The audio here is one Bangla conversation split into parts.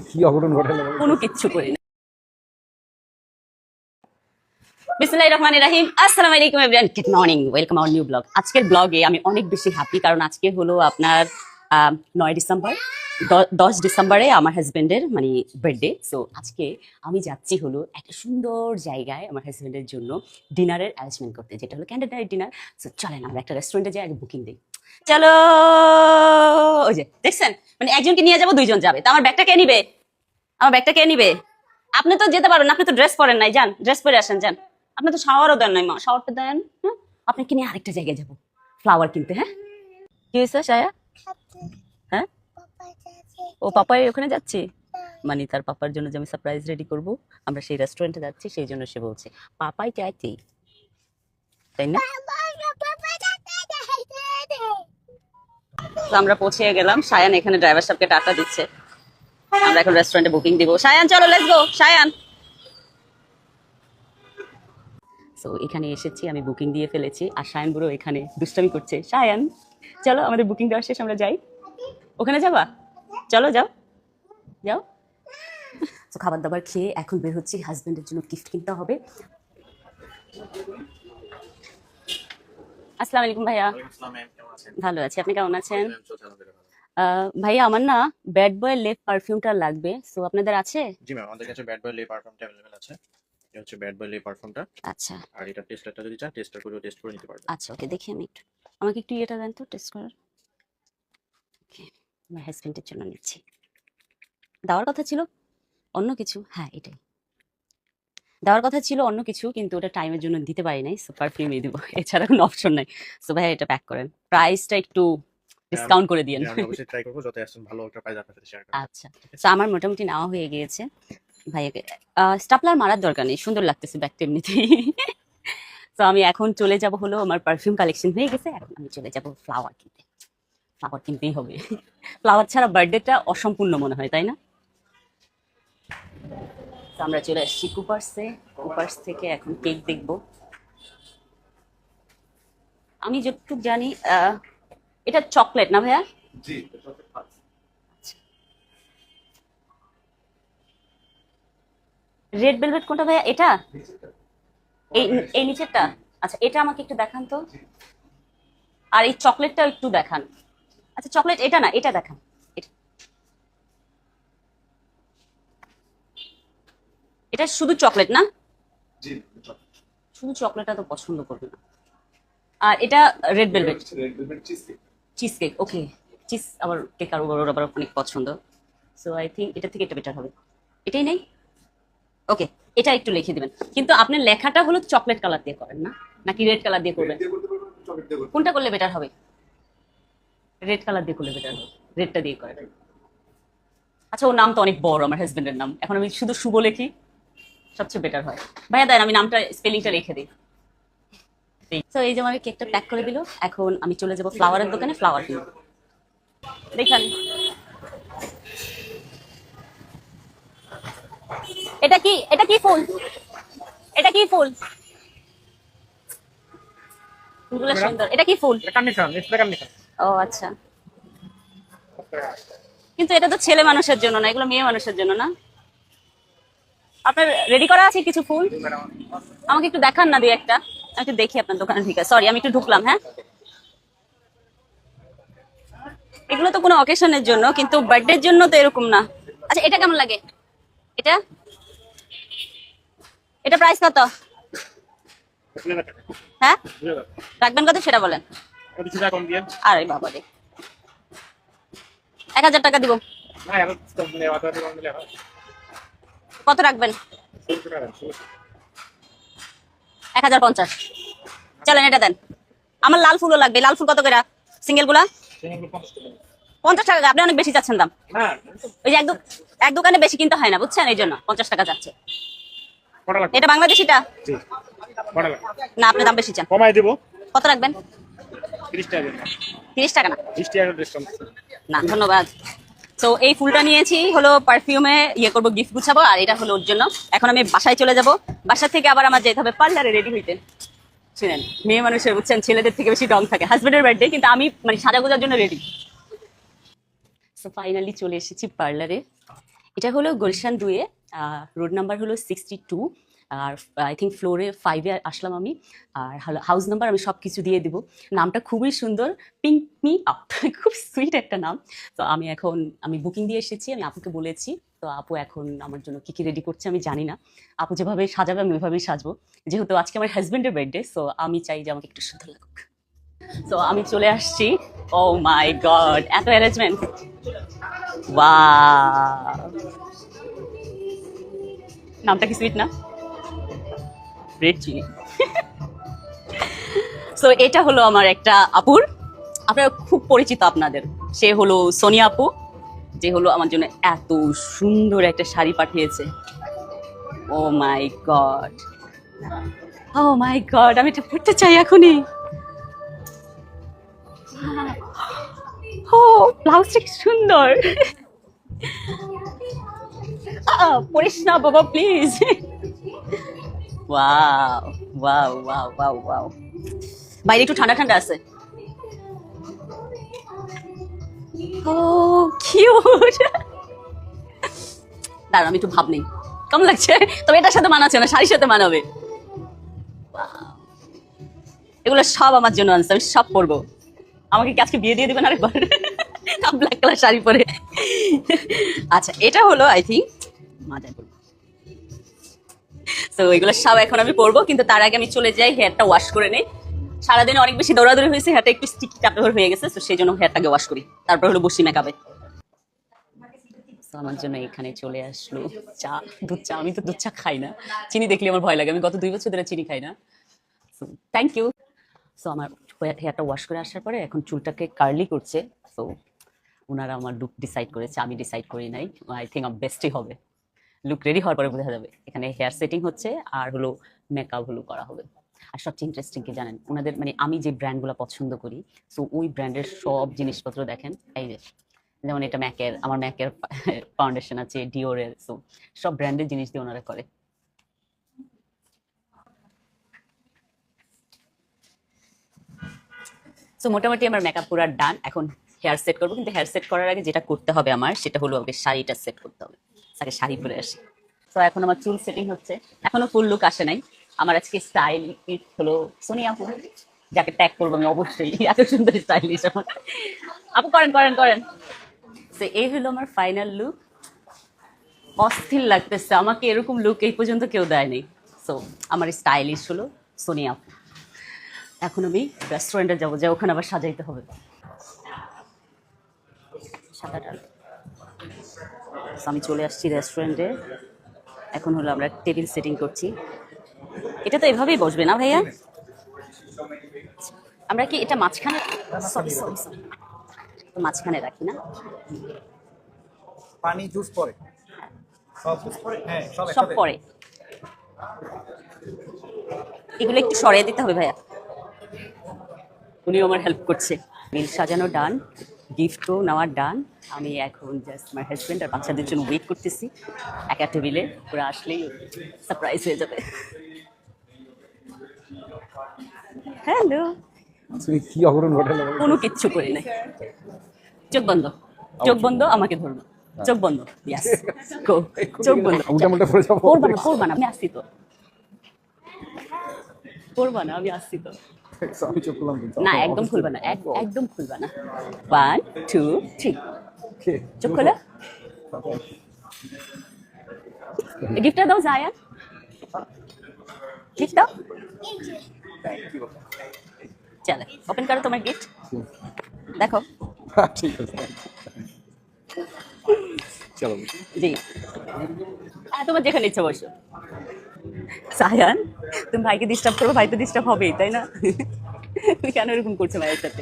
কি অঘটন ঘটালো? কোনো কিচ্ছু করি না। বিসমিল্লাহির রহমানির রহিম। আসসালামু আলাইকুম everyone, good morning, welcome our new blog. আজকের ব্লগে আমি অনেক বেশি হ্যাপি, কারণ আজকে হলো আপনার 9 ডিসেম্বর। 10 ডিসেম্বরে আমার হাজবেন্ডের মানে বার্থডে। সো আজকে আমি যাচ্ছি হলো একটা সুন্দর জায়গায় আমার হাজবেন্ডের জন্য ডিনারের অ্যারেঞ্জমেন্ট করতে, যেটা হলো ক্যান্ডেল লাইট ডিনার। সো চলেন আমরা একটা রেস্টুরেন্টে যাই, আগে বুকিং দিই। চলো, ওই যে দেখছেন, মানে একজনকে নিয়ে যাবো, দুইজন যাবে। তা আমার ব্যাগটা কে নিবে? আমার ব্যাগটা কে নিবে? আপনি তো যেতে পারেন, আপনি তো ড্রেস পরেন নাই, যান ড্রেস পরে আসেন, যান। আপনি তো শাওয়ারও দেন নাই, মা শাওয়ারটা দেন। হ্যাঁ, আপনাকে নিয়ে আরেকটা জায়গায় যাবো ফ্লাওয়ার কিনতে। হ্যাঁ, কি হয়েছে সায়া? হ্যাঁ, ও পাপাই ওখানে যাচ্ছি, মানে তার পাপার জন্য যে আমি সারপ্রাইজ রেডি করব, আমরা সেই রেস্টুরেন্টে যাচ্ছি, সেই জন্য সে বলছে পাপাই চাইছি, তাই না? তো আমরা পৌঁছে গেলাম। সায়ান এখানে ড্রাইভার সাহেবকে টাটা দিচ্ছে। আমরা এখন রেস্টুরেন্টে বুকিং দিব। সায়ান চলো, লেটস গো সায়ান। সো এখানে এসেছি, আমি বুকিং দিয়ে ফেলেছি, আর সায়ান বুড়ো এখানে দুষ্টামি করছে। সায়ান চলো, আমাদের বুকিং দেওয়া শেষ, আমরা যাই। ওখানে যাবা? চলো যাও যাও। তো খাবার দাবার খেয়ে এখন বের হচ্ছি, হাজবেন্ডের জন্য গিফট কিনতে হবে। আসসালামু আলাইকুম ভাইয়া। ভালো আছি, আপনি কেমন আছেন? ভাইয়া আমার না ব্যাড বয় লেপ পারফিউমটা লাগবে, সো আপনাদের আছে? জি ম্যাম, আমাদের কাছে ব্যাড বয় লে পারফিউমটা अवेलेबल আছে। এটা হচ্ছে ব্যাড বয় লে পারফিউমটা। আচ্ছা আর এটা টেস্টারটা যদি চান টেস্টার করেও টেস্ট করে নিতে পারবেন। আচ্ছা, ওকে, দেখি আমি একটু, আমাকে একটু ইয়েটা দেন তো টেস্ট করার। ওকে, আমার হাজবেন্ডের জন্য নিচ্ছি। দেওয়ার কথা ছিল অন্য কিছু, হ্যাঁ এটাই দেওয়ার কথা ছিল অন্য কিছু, কিন্তু ওটা টাইমের জন্য দিতে পারি নাই, সো পারফিউমই দিব, এছাড়া কোনো অপশন নাই। সো ভাইয়া এটা প্যাক করেন, প্রাইসটা একটু ডিসকাউন্ট করে দিয়েন। আমি অবশ্যই ট্রাই করব যত আসলে ভালো একটা প্রাইস আপনাদের সাথে শেয়ার করব। আচ্ছা, তো আমার মোটামুটি নেওয়া হয়ে গিয়েছে। ভাইয়াকে স্টাপলার মারার দরকার নেই, সুন্দর লাগতেছে ব্যাগটা এমনিতেই। তো আমি এখন চলে যাব হলো, আমার পারফিউম কালেকশন হয়ে গেছে, এখন আমি চলে যাব ফ্লাওয়ার কিনতে। ফ্লাওয়ার কিনতেই হবে, ফ্লাওয়ার ছাড়া বার্থডেটা অসম্পূর্ণ মনে হয়, তাই না? তো আমরা চলে আসছি কুপার্সে, কুপার্স থেকে এখন কেক দেখব। আমি যতটুকু জানি এটা চকলেট না ভাইয়া? জি, রেড ভেলভেট কোনটা ভাইয়া? এটা এই এই নিচেরটা? আচ্ছা, এটা আমাকে একটু দেখান তো, আর এই চকলেটটাও একটু দেখান। আচ্ছা চকলেট এটা না, এটা দেখান। এটা শুধু চকলেট না? জি, শুধু চকলেটটা তো পছন্দ করবে না। আর এটা red velvet red velvet cheese cake. Cheese cake, okay. Cheese আবার কেক আর ওর আবার অনেক পছন্দ। সো আই থিঙ্ক এটা থেকে এটা বেটার হবে। এটাই নেই, ওকে, এটা একটু লিখে দিবেন। কিন্তু আপনার লেখাটা হলো চকলেট কালার দিয়ে করেন না, নাকি রেড কালার দিয়ে করবেন? কোনটা করলে বেটার হবে? রেড কালার দিয়ে করলে বেটার হবে, রেডটা দিয়ে করেন। আচ্ছা, ওর নাম তো অনেক বড়, আমার হাজবেন্ডের নাম, এখন আমি শুধু শুভ লিখি, সবচেয়ে বেটার হয়। ভাইয়া দেন, আমি নামটা স্পেলিংটা লিখে দিই। তো এই যে আমার কেকটা প্যাক করে দিল, এখন আমি চলে যাব ফ্লাওয়ারের দোকানে, ফ্লাওয়ার কিনবো। দেখেন, এটা কি, এটা কি ফুল? এটা কি ফুল? ফুলগুলো সুন্দর। এটা কি ফুল? Carnation, it's the carnation. ও আচ্ছা, কিন্তু এটা তো ছেলে মানুষের জন্য না, এগুলো মেয়ে মানুষের জন্য না? আপনার রেডি করা আছে কিছু ফুল? আমাকে একটু দেখান না দুই একটা, আমি একটু দেখি আপনার দোকানে। ঠিক আছে, সরি আমি একটু ঢুকলাম। হ্যাঁ, এগুলো তো কোনো অকেশনের জন্য, কিন্তু বার্থডের জন্য তো এরকম না। আচ্ছা, এটা কেমন লাগে? এটা এটা প্রাইস কত? হ্যাঁ, রাখবেন কত সেটা বলেন। আরে বাবা রে, 1000 টাকা দিব। কত রাখবেন? 1050। চলেন এটা দেন। আমার লাল ফুলও লাগবে। লাল ফুল কত করে সিঙ্গেল গুলা? 50 টাকা। আপনি অনেক বেশি চাচ্ছেন দাম। ওই যে এক দোকানে বেশি কিনতে হয় না, বুঝছেন, এই জন্য 50 টাকা যাচ্ছে। এটা বাংলাদেশিটা না, আপনি দাম বেশি চান। কমাই দেব। কত রাখবেন? 30 টাকা। 30 টাকা না? 20 টাকা ডিসকাউন্ট। না ধন্যবাদ। তো এই ফুলটা নিয়েছি হলো পারফিউমে ইয়ে করবো, গিফট গুছাবো, আর এটা হলো ওর জন্য। এখন আমি বাসায় চলে যাব, বাসা থেকে আবার আমার যেতে হবে পার্লারে রেডি হইতে। শুনেন, মেয়ে মানুষের বুঝছেন ছেলেদের থেকে বেশি ডং থাকে। হাজবেন্ডের বার্থডে, কিন্তু আমি মানে সাজা গোজার জন্য রেডি। সো ফাইনালি চলে এসেছি পার্লারে। এটা হলো গুলশান 2-এ, রোড নাম্বার হলো 62, আর আই থিঙ্ক ফ্লোরে 5-এ আসলাম আমি। আর হাউস নাম্বার আমি সব কিছু দিয়ে দিব। নামটা খুবই সুন্দর, পিঙ্ক মি আপ, খুব সুইট একটা নাম। তো আমি বুকিং দিয়ে এসেছি, আমি আপুকে বলেছি। তো আপু এখন আমার জন্য কি কি রেডি করছে আমি জানি না। আপু যেভাবে সাজাবে আমি ওইভাবেই সাজবো, যেহেতু আজকে আমার হাজবেন্ডের বার্থডে, সো আমি চাই যে আমাকে একটু সুন্দর লাগুক। সো আমি চলে আসছি। ও মাই গড, এত অ্যারেঞ্জমেন্ট! ওয়াও, নামটা কি সুইট না? Red chilli. সো এটা হলো আমার একটা আপুর, আপনারা খুব পরিচিত আপনাদের, সে হলো সোনিয়া আপু, যে হলো আমার জন্য এত সুন্দর একটা শাড়ি পাঠিয়েছে। ও মাই গড, ও মাই গড, আমি এটা পড়তে চাই এখনই। ও, ব্লাউজটা কি সুন্দর! পড়িস না বাবা please. Wow wow wow wow wow, বাইরে একটু ঠান্ডা ঠান্ডা আছে। ও কিউট! দাঁড়ান আমি একটু ভাব নেই কেমন লাগছে, তবে এটার সাথে মানাচ্ছে না, শাড়ির সাথে মানাবে। এগুলো সব আমার জন্য আনছে, আমি সব পরবো। আমাকে কি আজকে বিয়ে দিয়ে দিবেন আরেকবার? ব্ল্যাক কালার শাড়ি পরে। আচ্ছা, এটা হলো আই থিঙ্ক মাজায় পরবো। তো এগুলো সব এখন আমি পরবো, কিন্তু তার আগে আমি চলে যাই হেয়ারটা ওয়াশ করে নেই। সারাদিনে অনেক বেশি দৌড়াদৌড়ি হয়েছে, হেয়ারটা একটু স্টিকি টাইপের হয়ে গেছে, তো সেই জন্য হেয়ারটাকে ওয়াশ করি, তারপর হলো বসি মেকআপে। আমার জন্য এখানে চলে আসলো চা, দুধ চা। আমি তো দুধ চা খাই না, চিনি দেখলে আমার ভয় লাগে, আমি গত 2 বছর ধরে চিনি খাই না। So thank you. সো আমার হেয়ারটা ওয়াশ করে আসার পরে এখন চুলটাকে কার্লি করছে। সো ওনারা আমার লুক ডিসাইড করেছে, আমি ডিসাইড করি নাই। আই থিঙ্ক আমার বেস্টই হবে। লুক রেডি হওয়ার পরে বোঝা যাবে। এখানে হেয়ার সেটিং হচ্ছে আর হলো মেকআপ হলো করা হবে। আর সবচেয়ে ইন্টারেস্টিং কি জানেন, ওনাদের মানে আমি যে ব্র্যান্ডগুলো পছন্দ করি, সো ওই ব্র্যান্ডের সব জিনিসপত্র দেখেন। এই যে যেমন এটা আমার ম্যাকের ফাউন্ডেশন আছে, ডিওরের, সো সব ব্র্যান্ডের জিনিস দিয়ে ওনারা করে। সো মোটামুটি আমার মেকআপ পুরো ডান। এখন হেয়ার সেট করবো, কিন্তু হেয়ার সেট করার আগে যেটা করতে হবে আমার, সেটা হলো আগে শাড়িটা সেট করতে হবে। আগে শাড়ি পরে আসি। তো এখন আমার চুল সেটিং হচ্ছে, এখনো ফুল লুক আসে নাই। আমার আজকে স্টাইল হলো সোনিয়া আপু, যাকে ট্যাগ করবো আমি অবশ্যই, এত সুন্দর স্টাইলিশ আমার আপু। করেন করেন করেন। তো এই হলো আমার ফাইনাল লুক। অস্থির লাগতেছে, আমাকে এরকম লুক এই পর্যন্ত কেউ দেয়নি। সো আমার স্টাইলিশ হলো সোনিয়া আপু। এখন আমি রেস্টুরেন্টে যাবো, যে ওখানে আবার সাজাইতে হবে। আমি চলে আসছি রেস্টুরেন্টে। এখন হলো আমরা টেবিল সেটিং করছি। এটা তো এভাবেই বসবে না ভাইয়া? আমরা কি এটা মাঝখানে, সরি সরি সরি, মাঝখানে রাখি না? পানি জুস পরে সব জুস পরে, হ্যাঁ সব সব একসাথে পরে। এগুলো একটু সরিয়ে দিতে হবে ভাইয়া। উনিও আমার হেল্প করছে। মিল সাজানো ডান, গিফটও নেওয়ার ডান। আমি এখন জাস্ট আমার হাজবেন্ড আর বাচ্চাদের জন্য ওয়েট করতেছি একা টেবিলে। ওরা আসলেই সারপ্রাইজ হয়ে যাবে। হ্যালো। তুমি কি অঘটন ঘটালো? কোনো কিচ্ছু করি নাই। চোখ বন্ধ, চোখ বন্ধ, আমাকে ধরবো। চোখ বন্ধ, ইয়াস গো, চোখ বন্ধ। উল্টা মুল্টা পড়ে যাবো। করবা না, করবা না, আমি আসছি তো। করবা না, আমি আসছি তো। আমি চোখ খুললাম কিন্তু। না একদম খুলবা না, একদম খুলবা না। 1 2 3, কে? চোখ খোলো। গিফটটা দাও জায়ান, গিফট দাও। চলো ওপেন করো তোমার গিফট, দেখো। ঠিক আছে, চলো। জি, তোমার যেখানে ইচ্ছা বসো। সায়ান, তুমি ভাইকে ডিস্টার্ব করো, ভাই তো ডিস্টার্ব হবেই, তাই না? তুমি কেন এরকম করছো ভাইয়ের সাথে?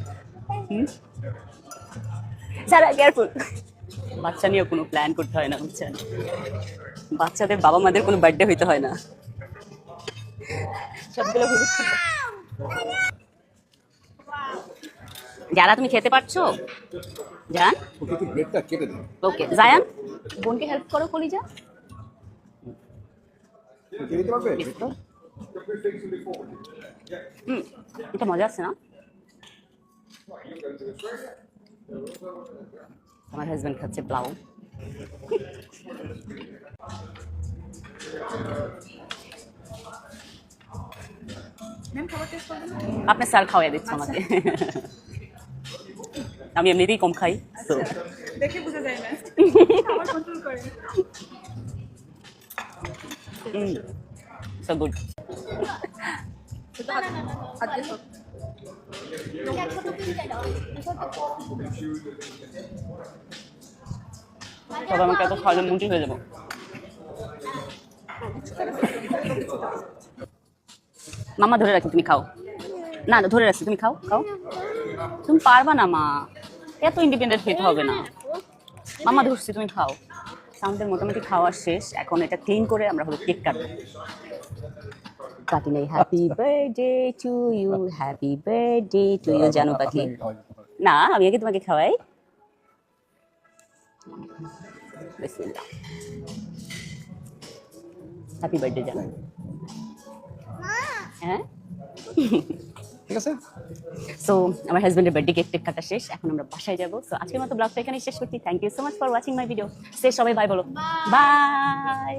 যারা কেয়ারফুল। বাচ্চা নিয়ে কোনো প্ল্যান করতে হয় না, বুঝছেন? বাচ্চাদের বাবা মাদের কোনো বার্থডে হইতে হয় না। সবগুলো যারা তুমি খেতে পারছো জান, ওকে একটু ব্রেকটা কেটে দিন। ওকে জায়ান, বোনকে হেল্প করো কলিজা। কেটে দিতে পারবে? এটা মজা আছে না? আমার হাজবেন্ড খাচ্ছে প্লাউ। আপনার স্যার খাওয়াই দিচ্ছে আমাকে আমি এমনিতেই কম খাই তো দেখে বোঝা যায় না আমার কন্ট্রোল করে সো গুড তবে আমাকে এত খাওয়ালে মুটি হয়ে যাবো মামা ধরে রাখি তুমি খাও না না ধরে রাখছি তুমি খাও খাও তুমি পারবা না মা এত ইন্ডিপেন্ডেন্ট হতে হবে না মামা ধরছি তুমি খাও সাউন্ডের মোটামুটি খাওয়া শেষ এখন এটা ক্লিন করে আমরা হলো কেক কাটবো কাটি নাই happy birthday to you happy birthday to you জানু পাখি না আমি আগে তোমাকে খাওয়াই বিসমিল্লাহ হ্যাপি বার্থডে জানু হ্যাঁ ঠিক আছে সো আমার হাজবেন্ডের বার্থডে কেক টেক কাটা শেষ এখন আমরা বাসায় যাবো সো আজকের মতো ব্লগটা এখানে শেষ করছি thank you so much for watching my video সে সবাই বাই বলো বাই